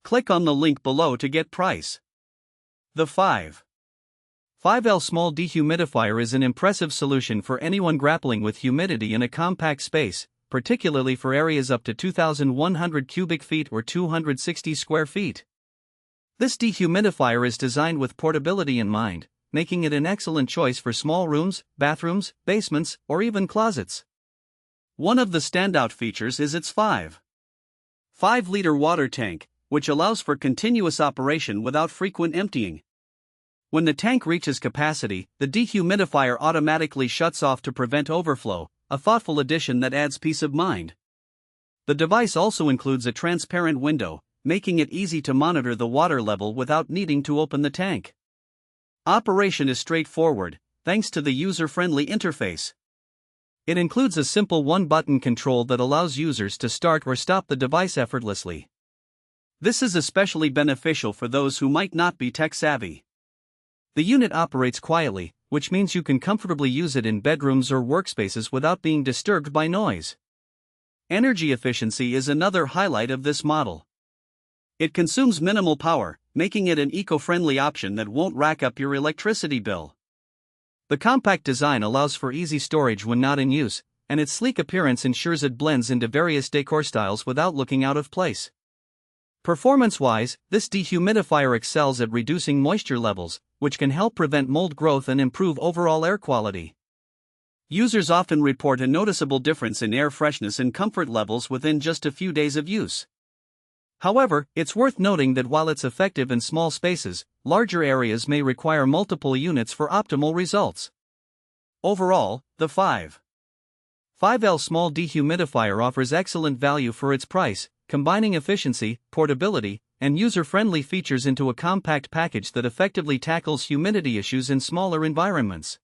Click on the link below to get price. The 5L Small Dehumidifier is an impressive solution for anyone grappling with humidity in a compact space, particularly for areas up to 2,100 cubic feet or 260 square feet. This dehumidifier is designed with portability in mind, making it an excellent choice for small rooms, bathrooms, basements, or even closets. One of the standout features is its 5-liter water tank, which allows for continuous operation without frequent emptying. When the tank reaches capacity, the dehumidifier automatically shuts off to prevent overflow, a thoughtful addition that adds peace of mind. The device also includes a transparent window, making it easy to monitor the water level without needing to open the tank. Operation is straightforward, thanks to the user-friendly interface. It includes a simple one-button control that allows users to start or stop the device effortlessly. This is especially beneficial for those who might not be tech-savvy. The unit operates quietly, which means you can comfortably use it in bedrooms or workspaces without being disturbed by noise. Energy efficiency is another highlight of this model. It consumes minimal power, making it an eco-friendly option that won't rack up your electricity bill. The compact design allows for easy storage when not in use, and its sleek appearance ensures it blends into various decor styles without looking out of place. Performance-wise, this dehumidifier excels at reducing moisture levels, which can help prevent mold growth and improve overall air quality. Users often report a noticeable difference in air freshness and comfort levels within just a few days of use. However, it's worth noting that while it's effective in small spaces, larger areas may require multiple units for optimal results. Overall, the 5L Small Dehumidifier offers excellent value for its price, combining efficiency, portability, and user-friendly features into a compact package that effectively tackles humidity issues in smaller environments.